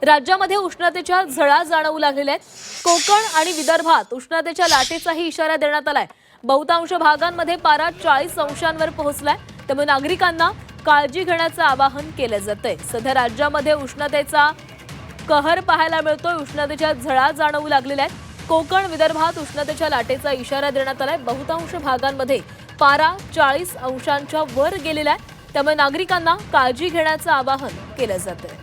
राज्यामध्ये उष्णतेच्या झळा जाणवू लागलेल्या आहेत। कोकण आणि विदर्भात उष्णतेच्या लाटेचाही इशारा देण्यात आलाय। बहुतांश भागांमध्ये पारा 40 अंशांवर पोहोचलाय, त्यामुळे नागरिकांना काळजी घेण्याचं आवाहन केलं जातंय। सध्या राज्यामध्ये उष्णतेचा कहर पाहायला मिळतोय। उष्णतेच्या झळा जाणवू लागलेल्या आहेत। कोकण विदर्भात उष्णतेच्या लाटेचा इशारा देण्यात आलाय। बहुतांश भागांमध्ये पारा 40 अंशांच्या वर गेलेला आहे, त्यामुळे नागरिकांना काळजी घेण्याचं आवाहन केलं जातंय।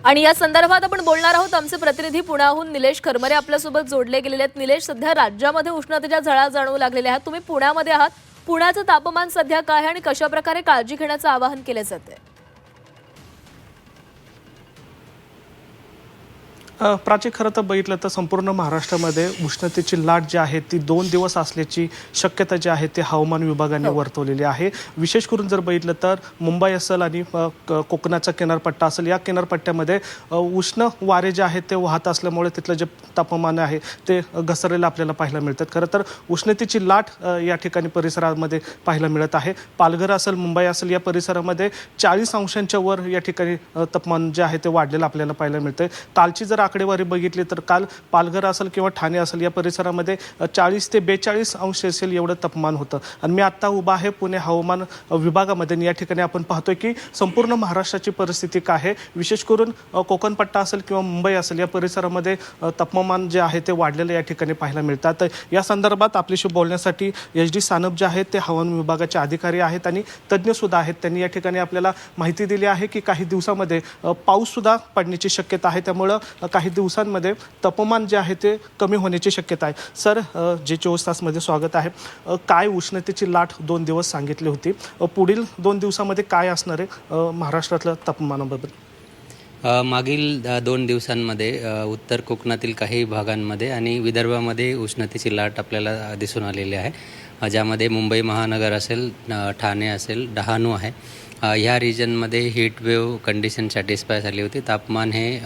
आणि या संदर्भात आपण बोलणार आहोत। आमचे प्रतिनिधी पुण्याहून निलेश खरमरे आपल्यासोबत जोडले गेलेले आहेत। निलेश, सध्या राज्यामध्ये उष्णतेच्या झळा जाणवू लागलेल्या आहेत। तुम्ही पुण्यामध्ये आहात। पुण्याचं तापमान सध्या काय आहे आणि कशा प्रकारे काळजी घेण्याचं आवाहन केलं जातंय? प्राची, खरं तर बघितलं तर संपूर्ण महाराष्ट्रामध्ये उष्णतेची लाट जी आहे ती 2 दिवस असल्याची शक्यता जी आहे ते हवामान विभागाने वर्तवलेली आहे। विशेष करून जर बघितलं तर मुंबई असेल आणि कोकणाचा किनारपट्टा असेल, या किनारपट्ट्यामध्ये उष्ण वारे जे आहेत ते वाहत असल्यामुळे तिथलं जे तापमान आहे ते घसरलेलं आपल्याला पाहायला मिळतात। खरं तर उष्णतेची लाट या ठिकाणी परिसरामध्ये पाहायला मिळत आहे। पालघर असेल, मुंबई असेल, या परिसरामध्ये 40 अंशांच्या वर या ठिकाणी तापमान जे आहे ते वाढलेलं आपल्याला पाहायला मिळतंय। कालची जर आकडेवारी बघितली तर काल पालघर असेल किंवा ठाणे असेल या परिसरामध्ये 40 ते 42 अंश सेल्सिअस एवढं तापमान होतं। आणि मी आत्ता उभा आहे पुणे हवामान विभागामध्ये। या ठिकाणी आपण पाहतोय की संपूर्ण महाराष्ट्राची परिस्थिती काय आहे। विशेष करून कोकणपट्टा असेल किंवा मुंबई असेल या परिसरामध्ये तापमान जे आहे ते वाढलेलं या ठिकाणी पाहायला मिळतात। या संदर्भात आपल्याशी बोलण्यासाठी SD सानप जे आहेत ते हवामान विभागाचे अधिकारी आहेत आणि तज्ज्ञ सुद्धा आहेत। त्यांनी या ठिकाणी आपल्याला माहिती दिली आहे की काही दिवसामध्ये पाऊस सुद्धा पडण्याची शक्यता आहे, त्यामुळं काही दिवसांमध्ये तापमान जे आहे ते कमी होण्याची शक्यता आहे। सर, जे 24 तासमध्ये स्वागत आहे। काय उष्णतेची लाट 2 दिवस सांगितली होती, पुढील 2 दिवसामध्ये काय असणार आहे महाराष्ट्रातल्या तापमानाबाबत? मागील 2 दिवसांमध्ये उत्तर कोकणातील काही भागांमध्ये आणि विदर्भामध्ये उष्णतेची लाट आपल्याला दिसून आलेली आहे, ज्यामध्ये मुंबई महानगर असेल, ठाणे असेल, डहाणू आहे, ह्या रिजनमध्ये हीट वेव्ह कंडिशन सॅटिस्फाय झाली होती। तापमान हे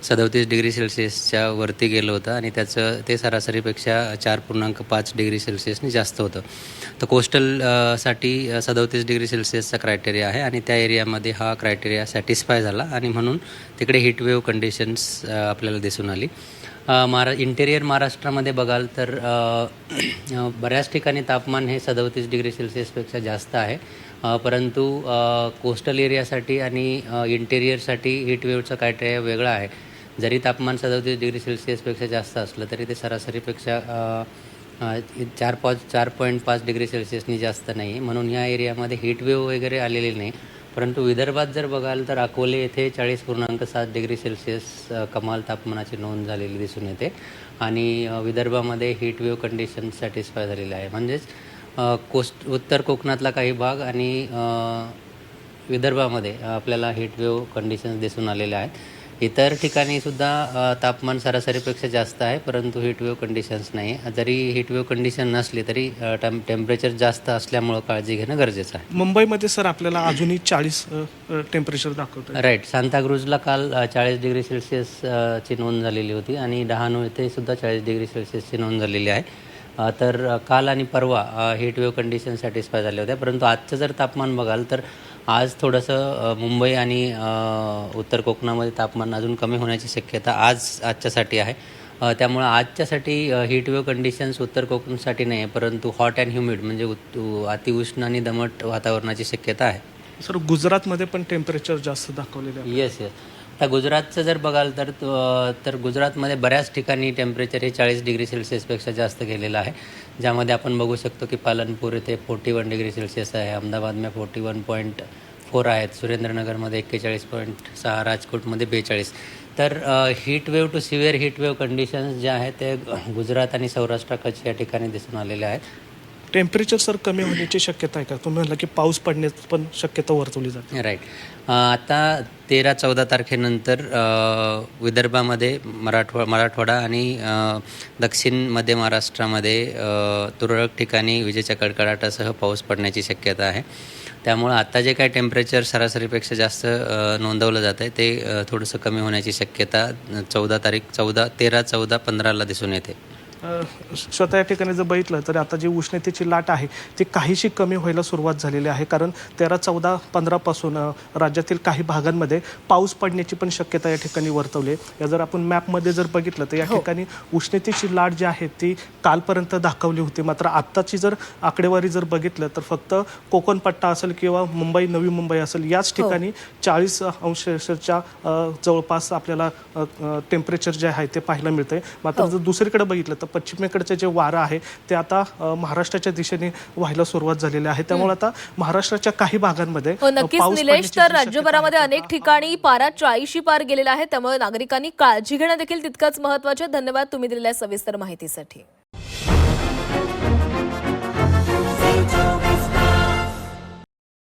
37 डिग्री सेल्सिअसच्या वरती गेलं होतं आणि त्याचं ते सरासरीपेक्षा 4.5 डिग्री सेल्सिअसनी जास्त होतं। तर कोस्टल साठी 37 डिग्री सेल्सिअसचा क्रायटेरिया आहे आणि त्या एरियामध्ये हा क्रायटेरिया सॅटिस्फाय झाला आणि म्हणून तिकडे हीट वेव्ह कंडिशन्स आपल्याला दिसून आली। इंटेरियर महाराष्ट्रामध्ये बघाल तर बऱ्याच ठिकाणी तापमान हे 37 डिग्री सेल्सिअसपेक्षा जास्त आहे, परंतु कोस्टल एरियासाठी आणि इंटेरियरसाठी हीट वेव्हचा क्रायटेरिया वेगळा आहे। जरी तापमान 37 डिग्री सेल्सिअसपेक्षा जास्त असलं तरी ते सरासरीपेक्षा 4.5 डिग्री सेल्सिअसनी जास्त नाही आहे, म्हणून ह्या एरियामध्ये हीट वेव्ह वगैरे आलेली नाही। परंतु विदर्भात जर बघाल तर अकोले येथे 40.7 डिग्री सेल्सिअस कमाल तापमानाची नोंद झालेली दिसून येते आणि विदर्भामध्ये हीट वेव्ह कंडिशन सॅटिस्फाय झालेली आहे। म्हणजेच उत्तर कोकणातला काही भाग आणि विदर्भामध्ये आपल्याला हीट वेव्ह कंडिशन्स दिसून आलेल्या आहेत। इतर ठिकाणी सुद्धा तापमान सरासरीपेक्षा जास्त आहे, परंतु हीट वेव्ह कंडिशन्स नाही। जरी हीट वेव्ह कंडिशन नसली तरी टेम्परेचर जास्त असल्यामुळं काळजी घेणं गरजेचं आहे। मुंबईमध्ये सर आपल्याला अजूनही 40 टेम्परेचर दाखवतं। राईट, सांताक्रूजला काल 40 डिग्री सेल्सिअसची नोंद झालेली होती आणि डहाणू येथे सुद्धा 40 डिग्री सेल्सिअसची नोंद झालेली आहे। तर काल आणि परवा हीट वेव्ह कंडिशन सॅटिस्फाय झाल्या होत्या, परंतु आजचं जर तापमान बघाल तर आज थोडंसं मुंबई आणि उत्तर कोकणामध्ये तापमान अजून कमी होण्याची शक्यता आजच्यासाठी आहे। त्यामुळे आजच्यासाठी हीट वेव्ह कंडिशन्स उत्तर कोकणासाठी नाही आहे, परंतु हॉट अँड ह्युमिड म्हणजे अतिउष्ण आणि दमट वातावरणाची शक्यता आहे। सर, गुजरातमध्ये पण टेम्परेचर जास्त दाखवलेलं आहे। येस. आता गुजरातचं जर बघाल तर गुजरातमध्ये बऱ्याच ठिकाणी टेम्परेचर हे 40 डिग्री सेल्सिअसपेक्षा जास्त गेलेलं आहे, ज्यामध्ये आपण बघू शकतो की पालनपूर येथे 41 डिग्री सेल्सिअस आहे, अहमदाबादमध्ये 41.4 आहेत, सुरेंद्रनगरमध्ये 41.6, राजकोटमध्ये 42। तर heat wave to severe heat wave conditions ज्या आहेत ते गुजरात आणि सौराष्ट्र कच्छ या ठिकाणी दिसून आलेल्या आहेत। टेम्परेचर सर कमी होण्याची शक्यता आहे का? तुम्ही म्हटलं की पाऊस पडण्याची पण शक्यता वर्तवली जाते। राईट, आता 13-14 तारखेनंतर विदर्भामध्ये मराठवाडा आणि दक्षिण मध्य महाराष्ट्रामध्ये तुरळक ठिकाणी विजेच्या कडकडाटासह पाऊस पडण्याची शक्यता आहे। त्यामुळं आता जे काही टेम्परेचर सरासरीपेक्षा जास्त नोंदवलं जात आहे ते थोडंसं कमी होण्याची शक्यता 13, 14, 15ला दिसून येते. स्वतः या ठिकाणी जर बघितलं तर आता जी उष्णतेची लाट आहे ती काहीशी कमी व्हायला सुरुवात झालेली आहे, कारण 13, 14, 15पासून राज्यातील काही भागांमध्ये पाऊस पडण्याची पण शक्यता या ठिकाणी वर्तवली आहे. या जर आपण मॅपमध्ये जर बघितलं तर या ठिकाणी उष्णतेची लाट जी आहे ती कालपर्यंत दाखवली होती, मात्र आत्ताची जर आकडेवारी जर बघितलं तर फक्त कोकण पट्टा असेल किंवा मुंबई, नवी मुंबई असेल याच ठिकाणी 40 अंश सेल्सिअसच्या जवळपास आपल्याला टेम्परेचर जे आहे ते पाहायला मिळतंय. मात्र जर दुसरीकडे बघितलं तर पश्चिमेकडचे जे वारं आहे ते आता महाराष्ट्राच्या दिशेने व्हायला सुरुवात झालेली आहे. त्यामुळे आता महाराष्ट्राच्या काही भागांमध्ये नक्कीच निलेश, तर राज्यभरामध्ये अनेक ठिकाणी पारा 40शी पार गेलेला आहे, त्यामुळे नागरिकांनी काळजी घेणं देखील तितकंच महत्त्वाचं. धन्यवाद तुम्ही दिलेल्या सविस्तर माहितीसाठी.